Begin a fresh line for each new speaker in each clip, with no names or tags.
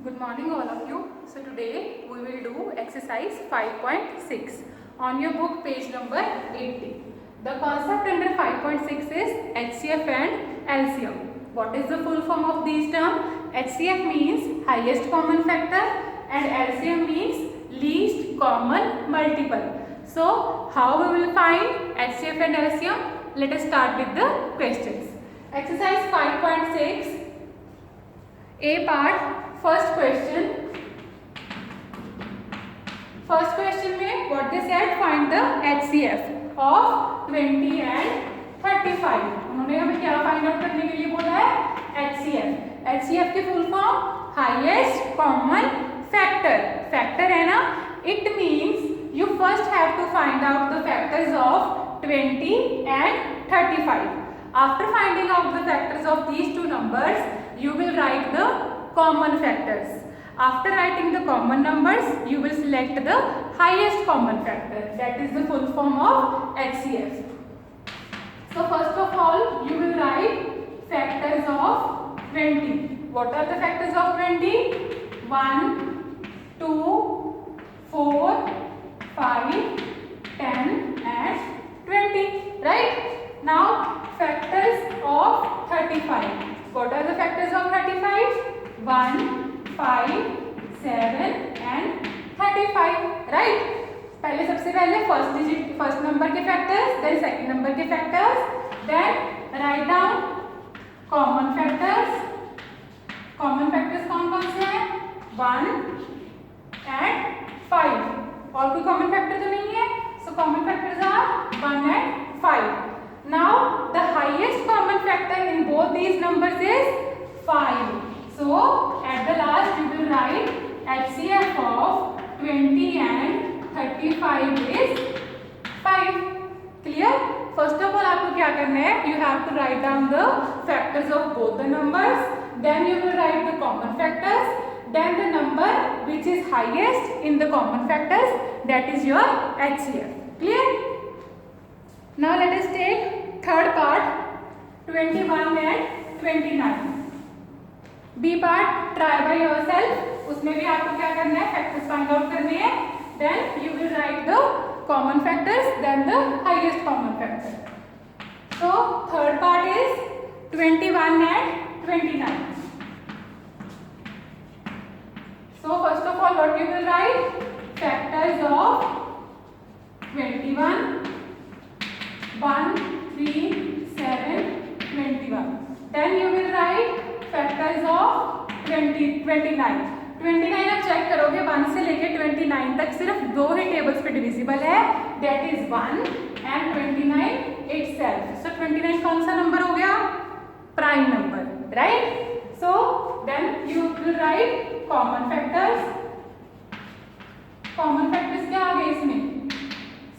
Good morning all of you. So today we will do exercise 5.6 on your book page number 80. The concept under 5.6 is HCF and LCM. What is the full form of these terms? HCF means highest common factor and LCM means least common multiple. So how we will find HCF and LCM? Let us start with the questions. Exercise 5.6 A part. First question में what they said find the HCF of 20 and 35. उन्होंने हमें क्या find out करने के लिए बोला है? HCF की full form highest common factor. Factor है ना, it means you first have to find out the factors of 20 and 35. After finding out the factors of these two numbers you will write the common factors. After writing the common numbers, you will select the highest common factor. That is the full form of HCF. So first of all, you will write factors of 20. What are the factors of 20? 1, 2, 4, 5, 10 and 20. Right? Now factors of 35. What are the factors of 35? 1, 5, 7 and 35. Right? पहले सबसे पहले first number के factors, then second number के factors, then write down common factors. Common factors कौन कौन से हैं? 1 and 5. और कोई कॉमन फैक्टर तो नहीं है, so common factors are 1 and 5. Now the highest common factor in both these numbers is 5. So at the last you will write HCF of 20 and 35 is 5. Clear? First of all आपको क्या करना है? You have to write down the factors of both the numbers. Then you will write the common factors. Then the number which is highest in the common factors, that is your HCF. Clear? Now let us take third part, 21 and 29. B part try by yourself. उसमें भी आपको क्या करना है? Factors find out करने हैं. Then you will write the common factors, then the highest common factor. So third part is 21 and 29. So first of all what you will write? Factors of 21, 1, 3, 7, 21. Then you will write factors of 29. 29 आप check करोगे 1 से लेके 29 तक सिर्फ दो ही tables पे divisible है, that is 1 and 29 itself. So 29 कौन सा नंबर हो गया? Prime number, right? So then you will write common factors. common factors क्या आ गए इसमें?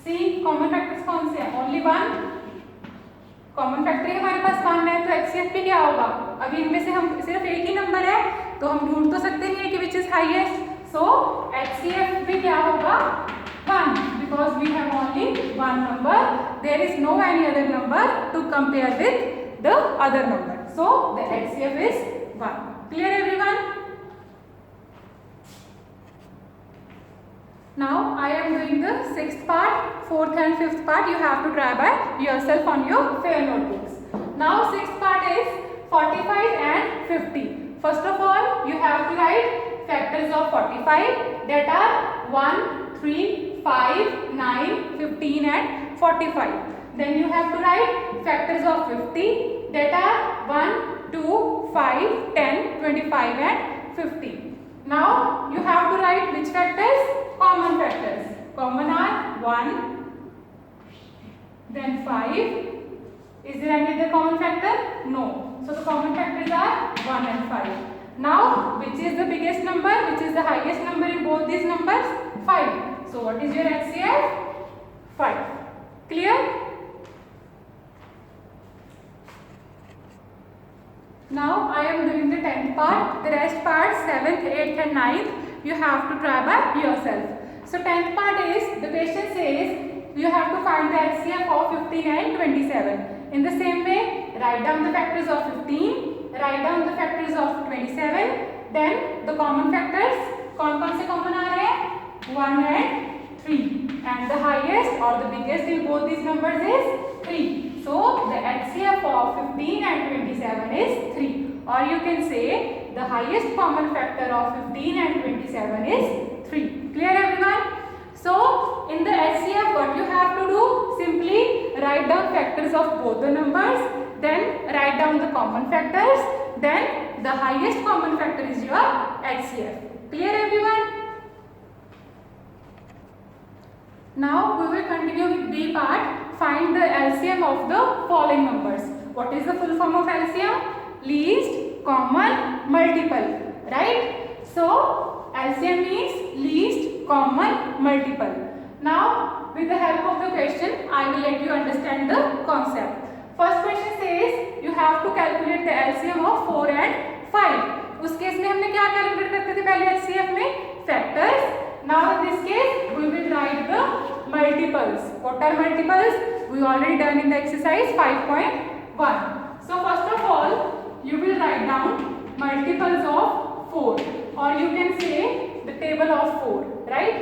See, common factors कौन से हैं? only 1. कॉमन फैक्टर ही हमारे पास 1 है, तो HCF भी क्या होगा? अभी इनमें से हम सिर्फ एक ही नंबर है तो हम ढूंढ तो सकते नहीं है कि which is highest. So HCF भी क्या होगा? 1, because we have only 1 number. There is no any other number to compare with the other number. So the HCF is 1. Clear everyone? Now I am doing the sixth part, fourth and fifth part. You have to try by yourself on your fair notebooks. Now sixth part is 45 and 50. First of all, you have to write factors of 45, that are 1, 3, 5, 9, 15 and 45. Then you have to write factors of 50, that are 1, 2, 5, 10, 25 and 50. Now you have to write which factors? Common factors. Common are 1, then 5. Is there any other common factor? No. So the common factors are 1 and 5. Now which is the biggest number? Which is the highest number in both these numbers? 5. So what is your HCF? 5. Clear? Now I am doing the 10th part. The rest part 7th, 8th and 9th you have to try by yourself. So 10th part is, the question says you have to find the HCF of 15 and 27. In the same way, write down the factors of 15, write down the factors of 27, then the common factors, कौन कौन से common आ रहे हैं? 1 and 3, and the highest or the biggest in both these numbers is 3. So the HCF of 15 and 27 is 3, or you can say the highest common factor of 15 and 27 is 3. Clear everyone? So in the HCF what you have to do? Simply write down factors of both the numbers, then write down the common factors, then the highest common factor is your HCF. Clear everyone? Now we will continue with B part. Find the LCM of the following numbers. What is the full form of LCM? Least common multiple, right? So LCM means least common multiple. Now with the help of the question, I will let you understand the concept. First question says you have to calculate the LCM of 4 and 5. उस case में हमने क्या calculate करते थे पहले LCM में? Factors. Now in this case we will write the multiples. What are multiples? We already done in the exercise 5.1. So first of all you will write down multiples of 4, or you can say the table of 4, right?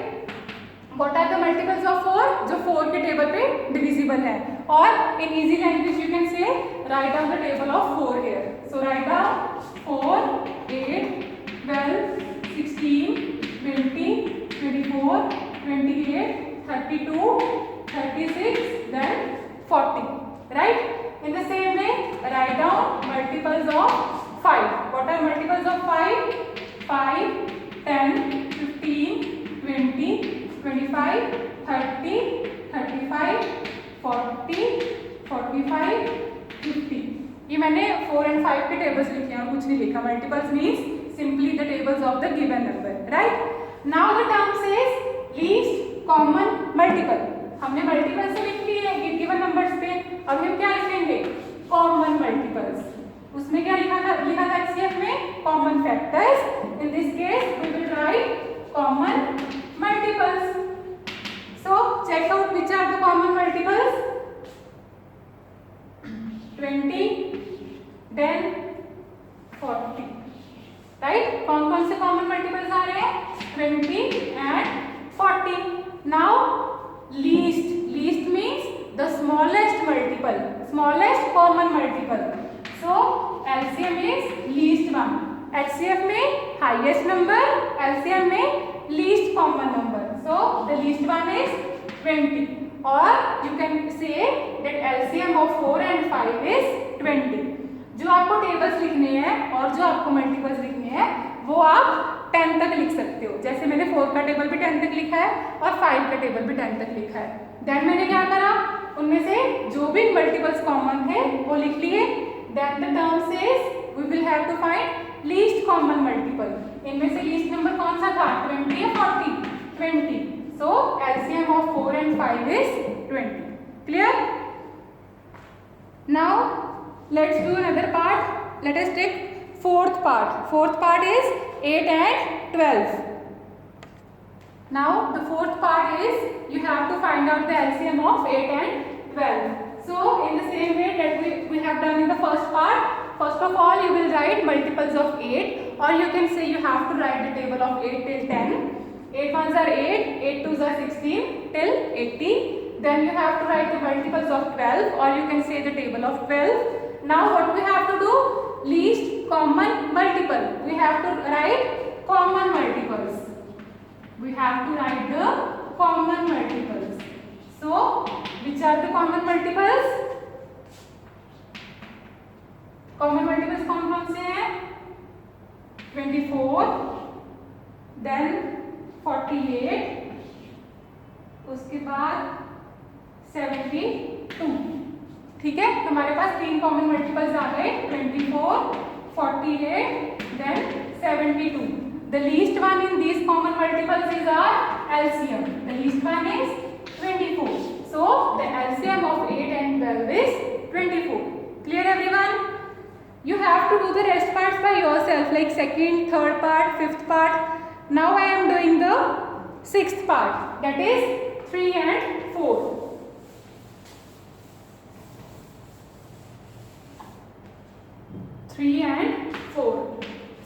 What are the multiples of 4? जो 4 के table पे divisible है, और in easy language you can say write down the table of 4 here. So write down 4, 8, 12, 16, 20, 24, 28, 32, 36, then 40, right? In the same way, write down multiples of 5. What are multiples of 5? 5, 10, 15, 20, 25, 30, 35, 40, 45, 50. ये मैंने 4 and 5 के tables लिखे हैं और कुछ नहीं लिखा. Multiples means simply the tables of the given number, right? Now the term says least common multiple. हमने मल्टीपल से लिख लिए गिवन नंबर्स पे. अब हम क्या लिखेंगे? Common multiples. उसमें क्या लिखा था HCF में? Common factors. In this case we will write common multiples. So check out which are the common multiples. 20, then 40, right? कौन कौन से कॉमन मल्टीपल्स आ रहे हैं? 20 and 40. Now least means the smallest multiple, smallest common multiple. So LCM is least one. HCF में highest number, LCM में least common number. So the least one is 20, or you can say that LCM of 4 and 5 is 20. जो आपको tables लिखने हैं और जो आपको multiples लिखने हैं वो आप 10 तक लिख सकते हो. जैसे मैंने 4 का टेबल भी 10 तक लिखा है और 5 का टेबल भी 10 तक लिखा है. देन मैंने क्या करा? उनमें से जो भी मल्टीपल्स कॉमन थे वो लिख लिए. Then the term says we will have to find least common multiple. इनमें से लीस्ट नंबर कौन सा था? 20 या 40? 20. सो LCM of 4 and 5 is 20. Clear? Now let's do another part. Let us take fourth part. Fourth part is 8 and 12. Now the fourth part is you have to find out the LCM of 8 and 12. So in the same way that we have done in the first part, first of all you will write multiples of 8, or you can say you have to write the table of 8 till 10. 8 ones are 8, 8 twos are 16 till 80. Then you have to write the multiples of 12, or you can say the table of 12. Now what we have to do? Least common multiple. We have to write common multiples. We have to write the common multiples. So which are the common multiples? Common multiples कौन कौन से हैं? 24, then 48, उसके बाद 72. ठीक है, हमारे पास 3 common multiples आ गए. 24, 48, then 72. The least one in these common multiples is our LCM. The least one is 24. So the LCM of 8 and 12 is 24. Clear everyone? You have to do the rest parts by yourself, like second, third part, fifth part. Now I am doing the sixth part, that is 3 and 4. And 4.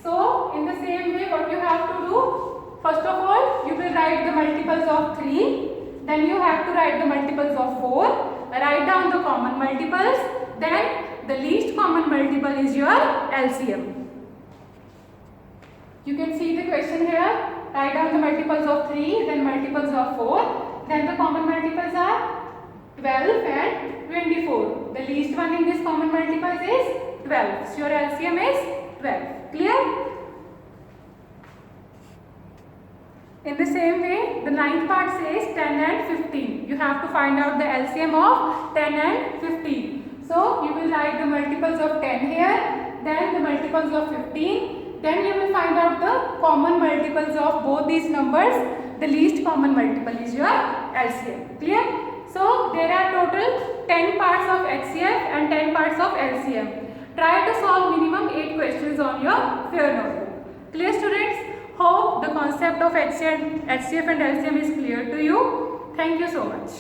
So in the same way, what you have to do, first of all you will write the multiples of 3, then you have to write the multiples of 4, write down the common multiples, then the least common multiple is your LCM. You can see the question here. Write down the multiples of 3, then multiples of 4, then the common multiples are 12 and 24. The least one in this common multiples is 12. So your LCM is 12. Clear? In the same way, the ninth part says 10 and 15. You have to find out the LCM of 10 and 15. So you will write the multiples of 10 here, then the multiples of 15. Then you will find out the common multiples of both these numbers. The least common multiple is your LCM. Clear? So there are total 10 parts of HCF and 10 parts of LCM. Try to solve minimum 8 questions on your fair notebook. Clear, students? Hope the concept of HCF and LCM is clear to you. Thank you so much.